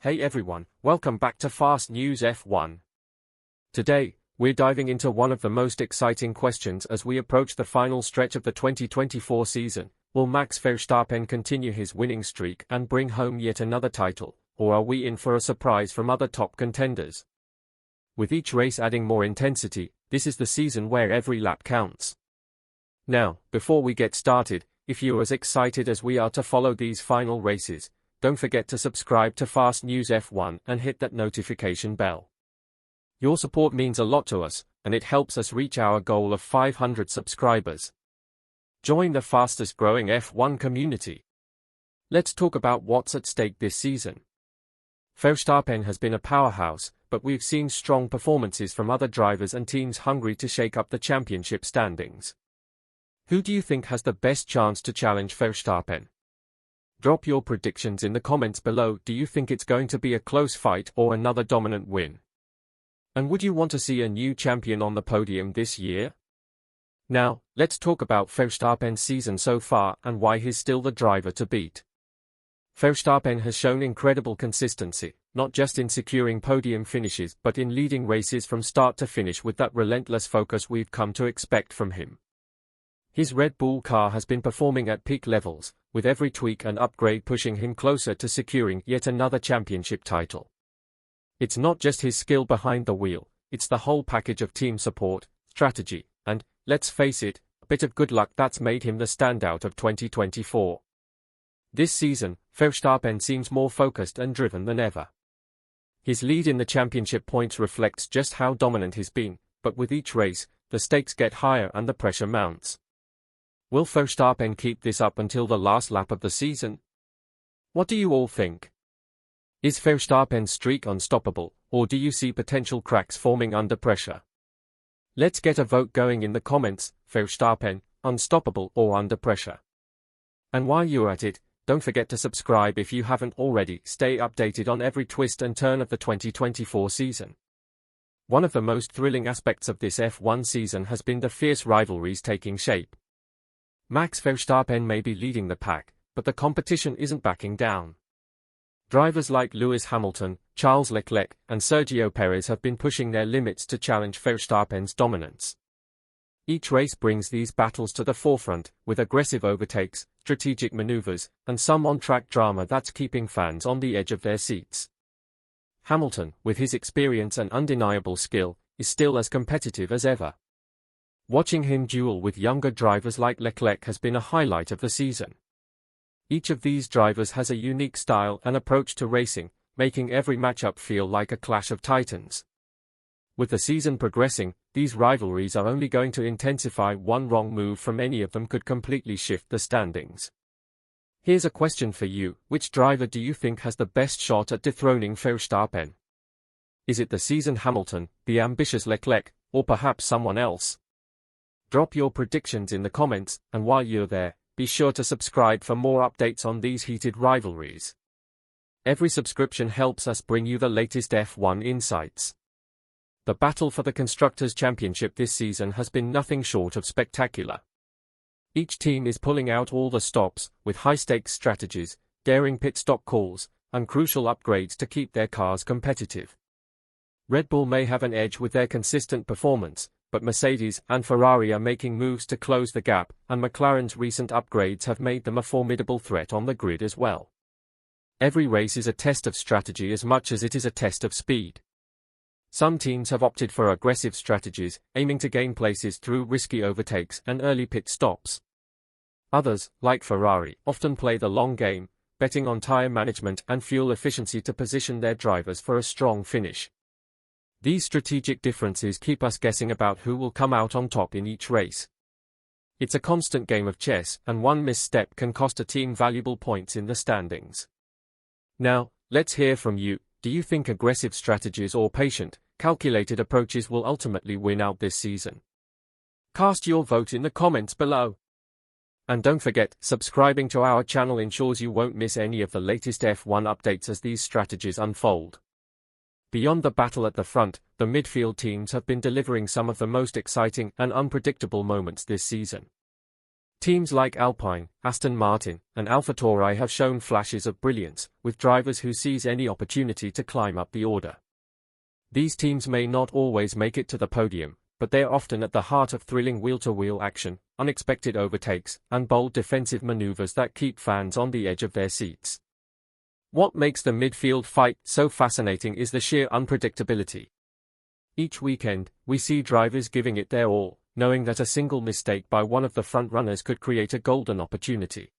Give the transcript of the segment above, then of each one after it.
Hey everyone, welcome back to Fast News F1. Today, we're diving into one of the most exciting questions as we approach the final stretch of the 2024 season. Will Max Verstappen continue his winning streak and bring home yet another title, or are we in for a surprise from other top contenders? With each race adding more intensity, this is the season where every lap counts. Now, before we get started, if you're as excited as we are to follow these final races, don't forget to subscribe to Fast News F1 and hit that notification bell. Your support means a lot to us, and it helps us reach our goal of 500 subscribers. Join the fastest growing F1 community. Let's talk about what's at stake this season. Verstappen has been a powerhouse, but we've seen strong performances from other drivers and teams hungry to shake up the championship standings. Who do you think has the best chance to challenge Verstappen? Drop your predictions in the comments below. Do you think it's going to be a close fight or another dominant win? And would you want to see a new champion on the podium this year? Now, let's talk about Verstappen's season so far and why he's still the driver to beat. Verstappen has shown incredible consistency, not just in securing podium finishes but in leading races from start to finish with that relentless focus we've come to expect from him. His Red Bull car has been performing at peak levels, with every tweak and upgrade pushing him closer to securing yet another championship title. It's not just his skill behind the wheel, it's the whole package of team support, strategy, and, let's face it, a bit of good luck that's made him the standout of 2024. This season, Verstappen seems more focused and driven than ever. His lead in the championship points reflects just how dominant he's been, but with each race, the stakes get higher and the pressure mounts. Will Verstappen keep this up until the last lap of the season? What do you all think? Is Verstappen's streak unstoppable, or do you see potential cracks forming under pressure? Let's get a vote going in the comments. Verstappen, unstoppable or under pressure? And while you're at it, don't forget to subscribe if you haven't already. Stay updated on every twist and turn of the 2024 season. One of the most thrilling aspects of this F1 season has been the fierce rivalries taking shape. Max Verstappen may be leading the pack, but the competition isn't backing down. Drivers like Lewis Hamilton, Charles Leclerc, and Sergio Perez have been pushing their limits to challenge Verstappen's dominance. Each race brings these battles to the forefront, with aggressive overtakes, strategic maneuvers, and some on-track drama that's keeping fans on the edge of their seats. Hamilton, with his experience and undeniable skill, is still as competitive as ever. Watching him duel with younger drivers like Leclerc has been a highlight of the season. Each of these drivers has a unique style and approach to racing, making every matchup feel like a clash of titans. With the season progressing, these rivalries are only going to intensify. One wrong move from any of them could completely shift the standings. Here's a question for you: which driver do you think has the best shot at dethroning Verstappen? Is it the seasoned Hamilton, the ambitious Leclerc, or perhaps someone else? Drop your predictions in the comments, and while you're there, be sure to subscribe for more updates on these heated rivalries. Every subscription helps us bring you the latest F1 insights. The battle for the Constructors' Championship this season has been nothing short of spectacular. Each team is pulling out all the stops, with high-stakes strategies, daring pit stop calls, and crucial upgrades to keep their cars competitive. Red Bull may have an edge with their consistent performance, but Mercedes and Ferrari are making moves to close the gap, and McLaren's recent upgrades have made them a formidable threat on the grid as well. Every race is a test of strategy as much as it is a test of speed. Some teams have opted for aggressive strategies, aiming to gain places through risky overtakes and early pit stops. Others, like Ferrari, often play the long game, betting on tire management and fuel efficiency to position their drivers for a strong finish. These strategic differences keep us guessing about who will come out on top in each race. It's a constant game of chess, and one misstep can cost a team valuable points in the standings. Now, let's hear from you. Do you think aggressive strategies or patient, calculated approaches will ultimately win out this season? Cast your vote in the comments below. And don't forget, subscribing to our channel ensures you won't miss any of the latest F1 updates as these strategies unfold. Beyond the battle at the front, the midfield teams have been delivering some of the most exciting and unpredictable moments this season. Teams like Alpine, Aston Martin, and AlphaTauri have shown flashes of brilliance, with drivers who seize any opportunity to climb up the order. These teams may not always make it to the podium, but they are often at the heart of thrilling wheel-to-wheel action, unexpected overtakes, and bold defensive maneuvers that keep fans on the edge of their seats. What makes the midfield fight so fascinating is the sheer unpredictability. Each weekend, we see drivers giving it their all, knowing that a single mistake by one of the front-runners could create a golden opportunity.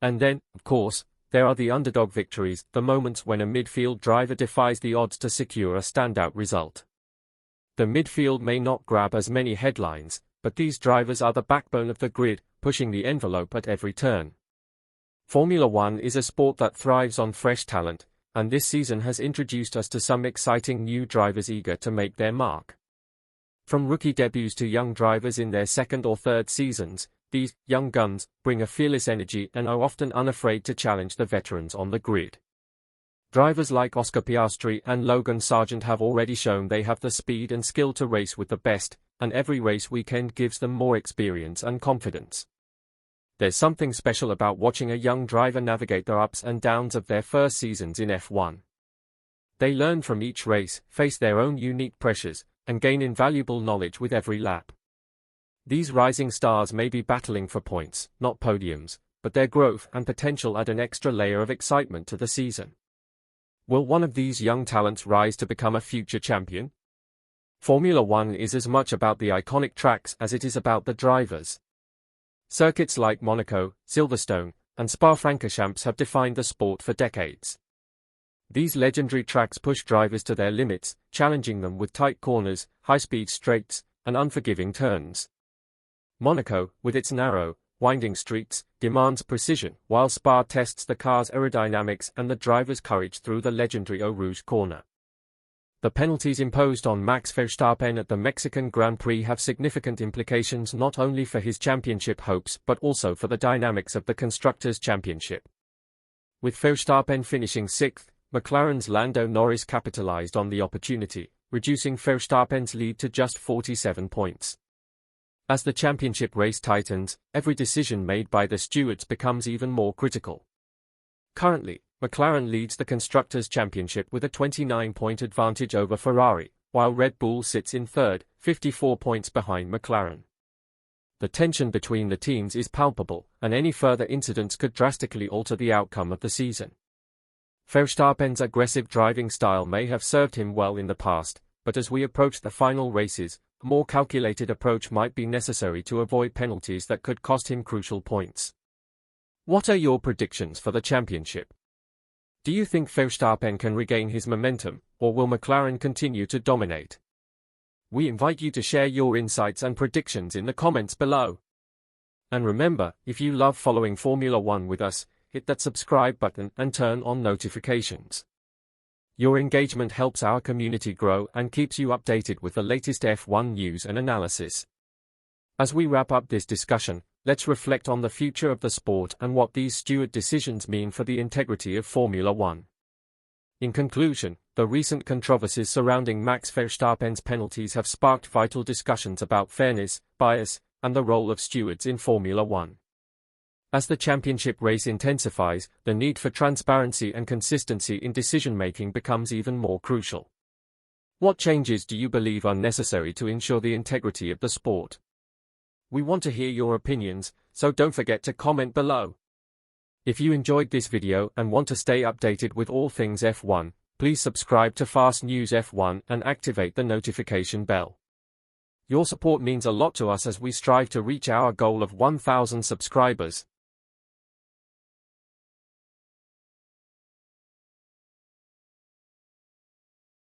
And then, of course, there are the underdog victories, the moments when a midfield driver defies the odds to secure a standout result. The midfield may not grab as many headlines, but these drivers are the backbone of the grid, pushing the envelope at every turn. Formula One is a sport that thrives on fresh talent, and this season has introduced us to some exciting new drivers eager to make their mark. From rookie debuts to young drivers in their second or third seasons, these young guns bring a fearless energy and are often unafraid to challenge the veterans on the grid. Drivers like Oscar Piastri and Logan Sargent have already shown they have the speed and skill to race with the best, and every race weekend gives them more experience and confidence. There's something special about watching a young driver navigate the ups and downs of their first seasons in F1. They learn from each race, face their own unique pressures, and gain invaluable knowledge with every lap. These rising stars may be battling for points, not podiums, but their growth and potential add an extra layer of excitement to the season. Will one of these young talents rise to become a future champion? Formula One is as much about the iconic tracks as it is about the drivers. Circuits like Monaco, Silverstone, and Spa-Francorchamps have defined the sport for decades. These legendary tracks push drivers to their limits, challenging them with tight corners, high-speed straights, and unforgiving turns. Monaco, with its narrow, winding streets, demands precision, while Spa tests the car's aerodynamics and the driver's courage through the legendary Eau Rouge corner. The penalties imposed on Max Verstappen at the Mexican Grand Prix have significant implications not only for his championship hopes but also for the dynamics of the Constructors' Championship. With Verstappen finishing sixth, McLaren's Lando Norris capitalized on the opportunity, reducing Verstappen's lead to just 47 points. As the championship race tightens, every decision made by the stewards becomes even more critical. Currently, McLaren leads the Constructors' Championship with a 29-point advantage over Ferrari, while Red Bull sits in third, 54 points behind McLaren. The tension between the teams is palpable, and any further incidents could drastically alter the outcome of the season. Verstappen's aggressive driving style may have served him well in the past, but as we approach the final races, a more calculated approach might be necessary to avoid penalties that could cost him crucial points. What are your predictions for the championship? Do you think Verstappen can regain his momentum, or will McLaren continue to dominate? We invite you to share your insights and predictions in the comments below. And remember, if you love following Formula One with us, hit that subscribe button and turn on notifications. Your engagement helps our community grow and keeps you updated with the latest F1 news and analysis. As we wrap up this discussion, let's reflect on the future of the sport and what these steward decisions mean for the integrity of Formula One. In conclusion, the recent controversies surrounding Max Verstappen's penalties have sparked vital discussions about fairness, bias, and the role of stewards in Formula One. As the championship race intensifies, the need for transparency and consistency in decision-making becomes even more crucial. What changes do you believe are necessary to ensure the integrity of the sport? We want to hear your opinions, so don't forget to comment below. If you enjoyed this video and want to stay updated with all things F1, please subscribe to Fast News F1 and activate the notification bell. Your support means a lot to us as we strive to reach our goal of 1,000 subscribers.